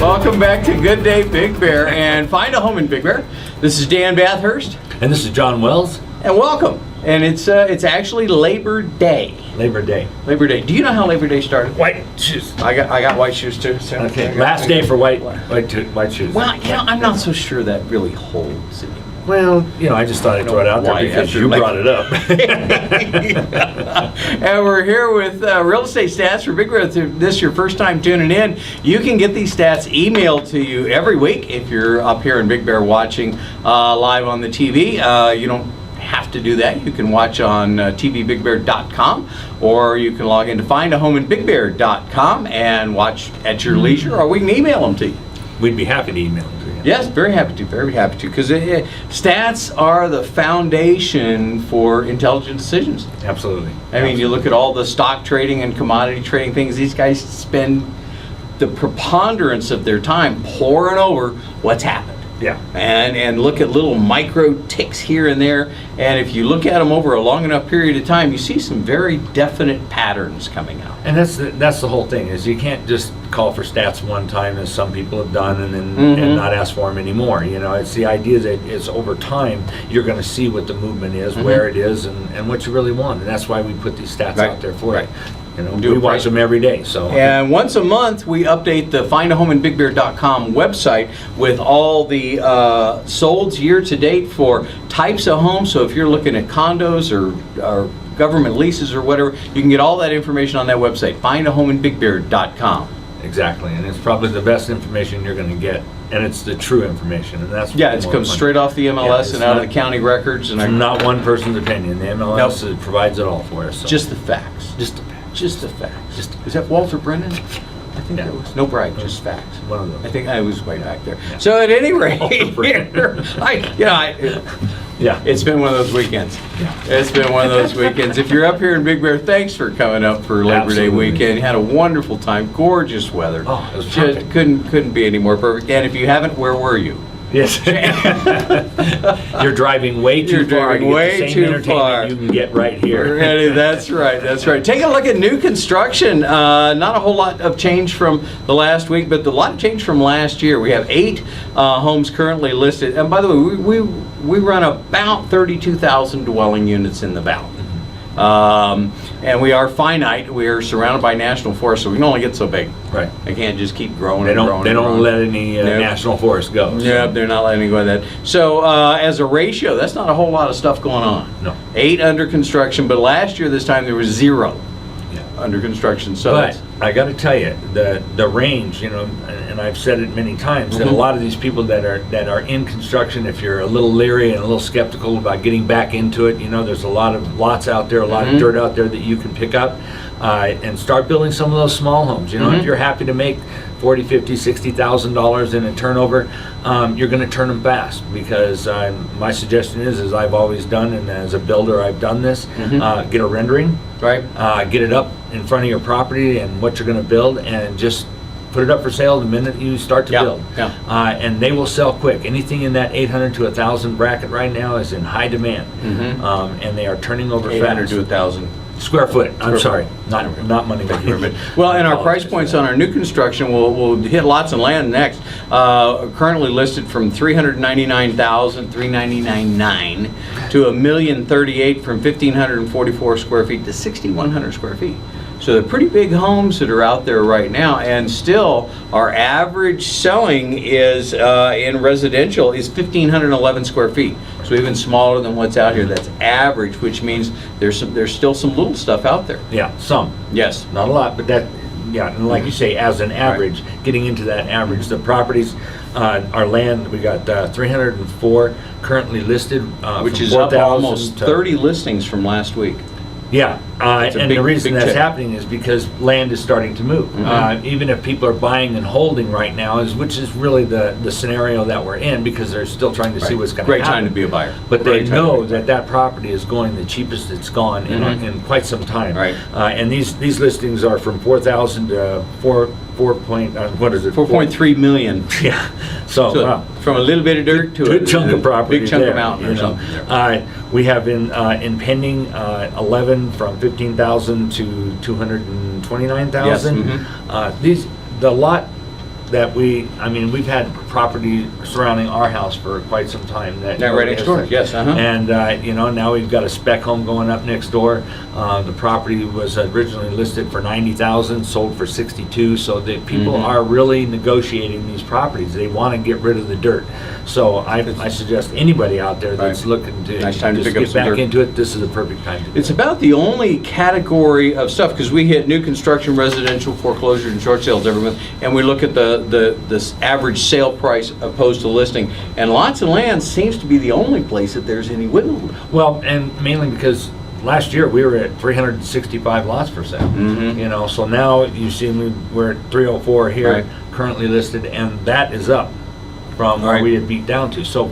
Welcome back to Good Day Big Bear and Find a Home in Big Bear. This is Dan Bathurst. And this is John Wells. And welcome. And it's actually Labor Day. Labor Day. Labor Day. Do you know how Labor Day started? White shoes. I got white shoes too. So Okay. Last day for white shoes. Well, I'm not so sure that really holds anymore. Well, I just thought I'd throw it out there because you brought it up. And we're here with real estate stats for Big Bear. If this is your first time tuning in, you can get these stats emailed to you every week if you're up here in Big Bear watching live on the TV. You don't have to do that. You can watch on tvbigbear.com, or you can log in to findahomeinbigbear.com and watch at your leisure, or we can email them to you. We'd be happy to email them to you. Yes, very happy to, because stats are the foundation for intelligent decisions. Absolutely. I mean, you look at all the stock trading and commodity trading things, these guys spend the preponderance of their time poring over what's happened. Yeah. And look at little micro ticks here and there, and if you look at them over a long enough period of time, you see some very definite patterns coming out. And that's the whole thing, is you can't just call for stats one time, as some people have done, and then and not ask for them anymore. It's the idea that it's over time you're going to see what the movement is, where it is, and what you really want, and that's why we put these stats out there for you. We watch them every day. And once a month, we update the findahomeinbigbear.com website with all the solds year to date for types of homes. So if you're looking at condos or government leases or whatever, you can get all that information on that website, findahomeinbigbear.com. Exactly, and it's probably the best information you're going to get, and it's the true information, and that's it comes straight off the MLS and out of the county records, and not one person's opinion. The MLS provides it all for us. So. Just the facts. Just the facts. Just the facts. Is that Walter Brennan? I think that was. No brag, just facts. One of those. I think I was way back there. Yeah. So at any rate, it's been one of those weekends. Yeah. It's been one of those weekends. If you're up here in Big Bear, thanks for coming up for Labor Day weekend. You had a wonderful time, gorgeous weather. Oh, it was perfect. Just couldn't be any more perfect. And if you haven't, where were you? Yes. You're driving way too far. You're driving way too far. You can get right here. That's right. Take a look at new construction. Not a whole lot of change from the last week, but a lot of change from last year. We have 8 homes currently listed. And by the way, we run about 32,000 dwelling units in the valley. And we are finite. We are surrounded by national forests, so we can only get so big. Right. They can't just keep growing. They don't let any national forest go. So. Yeah, they're not letting go of that. So as a ratio, that's not a whole lot of stuff going on. No. 8 under construction, but last year this time there was 0 under construction. So but I got to tell you, the range, and I've said it many times, that a lot of these people that are in construction, if you're a little leery and a little skeptical about getting back into it, there's a lot of lots out there, a lot of dirt out there that you can pick up and start building some of those small homes. If you're happy to make $40,000, $50,000, $60,000 in a turnover, you're going to turn them fast, because my suggestion is I've always done, and as a builder I've done this, get a rendering, get it up in front of your property and what you're going to build, and just put it up for sale the minute you start to build. And they will sell quick. Anything in that 800 to 1,000 bracket right now is in high demand, and they are turning over 800 fast. to 1,000. Square foot. I'm sorry, not money maker. But well, and our price points on our new construction, we'll hit lots and land next. Currently listed from $399,399 to $1,038,000 from 1,544 square feet to 6,100 square feet. So they're pretty big homes that are out there right now, and still our average selling is in residential is 1,511 square feet. So even smaller than what's out here. That's average, which means there's still some little stuff out there. Yeah, some. Yes. Not a lot, but that, and like you say, as an average, getting into that average, the properties, our land, we got 304 currently listed, which is up almost 30 listings from last week. Yeah, and the reason that's happening is because land is starting to move. Even if people are buying and holding right now, which is really the scenario that we're in, because they're still trying to see what's going to happen. Great time to be a buyer. But they know that property is going the cheapest it's gone in quite some time. Right. And these listings are from 4,000 to 4.3 million. Yeah. So wow. From a little bit of dirt to a chunk of property, big chunk of mountain or something. We have in pending 11 from 15,000 to 229,000. Yes. The lot that we've had property surrounding our house for quite some time. That right next door, yes, And, now we've got a spec home going up next door. The property was originally listed for $90,000, sold for $62,000, so that people are really negotiating these properties. They want to get rid of the dirt. So I suggest anybody out there that's looking to Nice time to just pick up get some back dirt. into it, this is the perfect time to do It's it. about the only category of stuff, because we hit new construction, residential, foreclosure, and short sales every month, and we look at this average sale price opposed to listing, and lots of land seems to be the only place that there's any wiggle room. Well, and mainly because last year we were at 365 lots for sale. So now you see we're at 304 here, Right. currently listed, and that is up from where Right. we had beat down to. So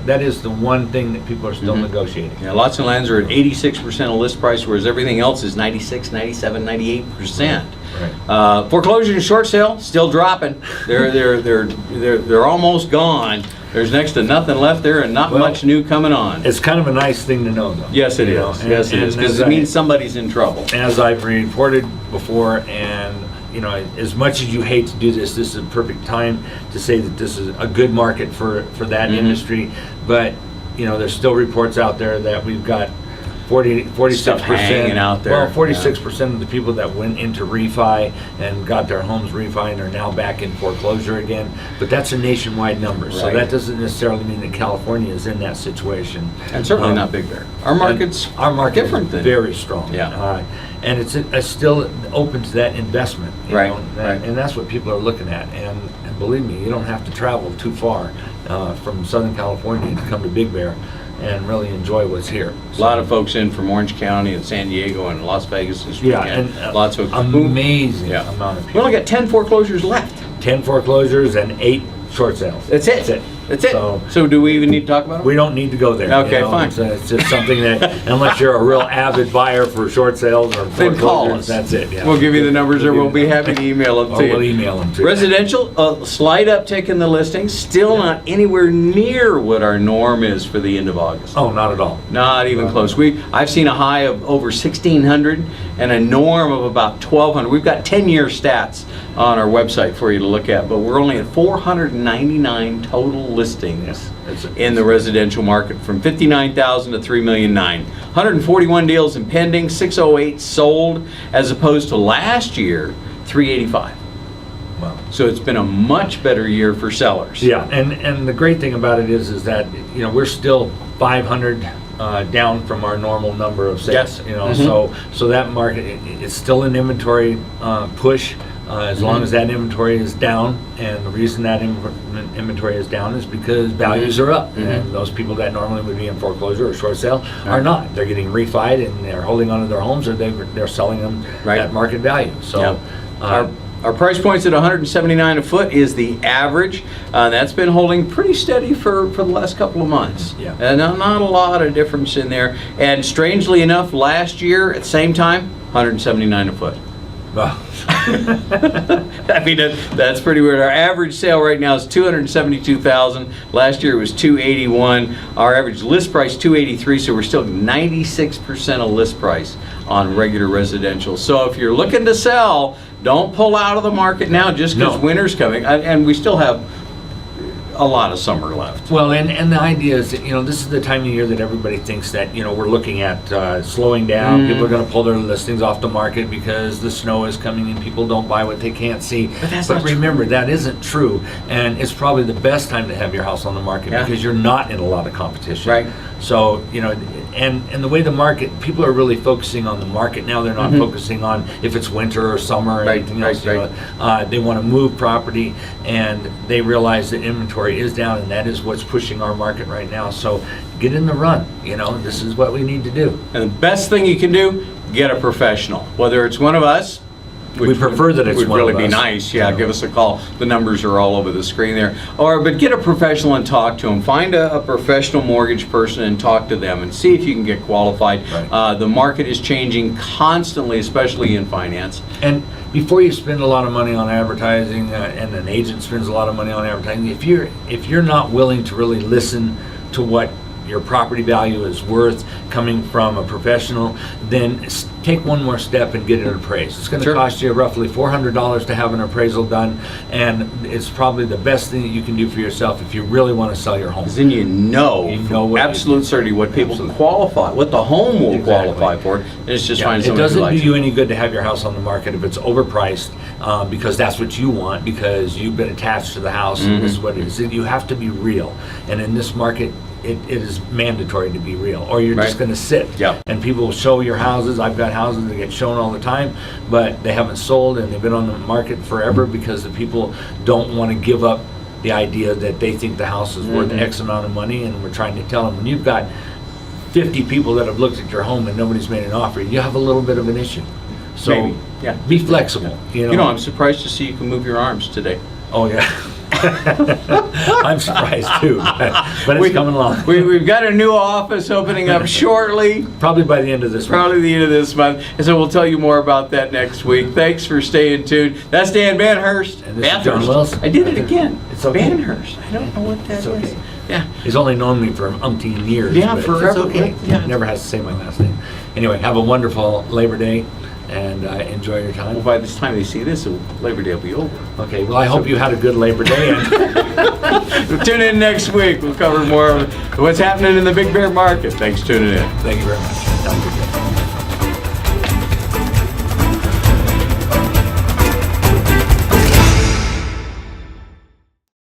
that is the one thing that people are still negotiating. Yeah, lots of lands are at 86% of list price, whereas everything else is 96, 97, 98%. Right. Foreclosure and short sale still dropping. They're almost gone. There's next to nothing left there, and not much new coming on. It's kind of a nice thing to know, though. Yes, it You is. know, Yes, it is, because it means somebody's in trouble. As I've reported before, and as much as you hate to do this, this is a perfect time to say that this is a good market for that industry. But there's still reports out there that we've got 46%. Stuff hanging out there. Well, 46% of the people that went into refi and got their homes refi are now back in foreclosure again. But that's a nationwide number, so Right. that doesn't necessarily mean that California is in that situation. And certainly not Big Bear. Our market's different is than very strong. Yeah. And it's still open to that investment. Right, right. And that's what people are looking at. And believe me, you don't have to travel too far from Southern California to come to Big Bear and really enjoy what's here. A lot of folks in from Orange County and San Diego and Las Vegas this weekend. and Lots of amazing Yeah. amount of We people. only got 10 foreclosures left. 10 foreclosures and 8 short sales. That's it. That's it. That's it. So- So do we even need to talk about them? We don't need to go there. Okay, fine. It's just something that, unless you're a real avid buyer for short sales or Then call foreclosures, us. that's it. Yeah. We'll give you the numbers, or we'll be happy to email them Or to you. we'll email them to you. Residential, a slight uptick in the listings, still not anywhere near what our norm is for the end of August. Oh, not at all. Not even close. I've seen a high of over 1,600 and a norm of about 1,200. We've got 10-year stats on our website for you to look at, but we're only at 499 total listings in the residential market, from 59,000 to 3,000,009. 141 deals in pending, 608 sold, as opposed to last year, 385. Wow. So it's been a much better year for sellers. Yeah, and the great thing about it is that we're still 500 down from our normal number of sales. Yes. So that market it's still an inventory push. As long as that inventory is down, and the reason that inventory is down is because values are up, and those people that normally would be in foreclosure or short sale are not. They're getting refied and they're holding onto their homes, or they're selling them at market value. So. Our price points at $179 a foot is the average. That's been holding pretty steady for the last couple of months. Yeah. And not a lot of difference in there. And strangely enough, last year at the same time, $179 a foot. Well, I mean, that's pretty weird. Our average sale right now is $272,000. Last year it was $281,000. Our average list price $283,000. So we're still 96% of list price on regular residential. So if you're looking to sell, don't pull out of the market now just because winter's coming. And we still have a lot of summer left. well, and the idea is that, this is the time of year that everybody thinks that, we're looking at slowing down. People are going to pull their listings off the market because the snow is coming and people don't buy what they can't see. But remember, that isn't true. And it's probably the best time to have your house on the market because you're not in a lot of competition. Right. So, and the way the market, people are really focusing on the market now. They're not focusing on if it's winter or summer or anything else. They want to move property, and they realize that inventory is down, and that is what's pushing our market right now. So get in the run. This is what we need to do. And the best thing you can do, get a professional. Whether it's one of us, We prefer that it's would one really of be us. nice. Yeah, give us a call. The numbers are all over the screen there. But get a professional and talk to them. Find a professional mortgage person and talk to them and see if you can get qualified. Right. The market is changing constantly, especially in finance. And before you spend a lot of money on advertising, and an agent spends a lot of money on advertising, if you're not willing to really listen to what your property value is worth coming from a professional, then take one more step and get it appraised. It's going to Sure. cost you roughly $400 to have an appraisal done, and it's probably the best thing that you can do for yourself if you really want to sell your home. Because then you know what absolute certainty what people Absolutely. qualify, what the home will Exactly. qualify for, and it's just Yeah, finding it somebody who doesn't do likes you it. any good to have your house on the market if it's overpriced, because that's what you want, because you've been attached to the house and this is what it is. You have to be real, and in this market it is mandatory to be real, or you're Right. just going to sit. Yep. And people will show your houses. I've got houses that get shown all the time, but they haven't sold and they've been on the market forever because the people don't want to give up the idea that they think the house is worth X amount of money, and we're trying to tell them, when you've got 50 people that have looked at your home and nobody's made an offer, you have a little bit of an issue. So Maybe, yeah. be flexible. You know, I'm surprised to see you can move your arms today. oh yeah. I'm surprised too, but it's coming along. We've got a new office opening up shortly, Probably by the end of this month. probably the end of this month, and so we'll tell you more about that next week. Thanks for staying tuned. That's Dan Banhurst. And this is John Banhurst. Wilson. I did it again. It's okay. Banhurst. I don't know what that It's is. okay. Yeah. He's only known me for umpteen years. Yeah, but forever. It's okay. Yeah. Never has to say my last name. Anyway, have a wonderful Labor Day, and enjoy your Well, time. by this time they see this, Labor Day will be over. Okay, well, I hope you had a good Labor Day. And Tune in next week. We'll cover more of what's happening in the Big Bear market. Thanks for tuning in. thank you very much. Have a good day.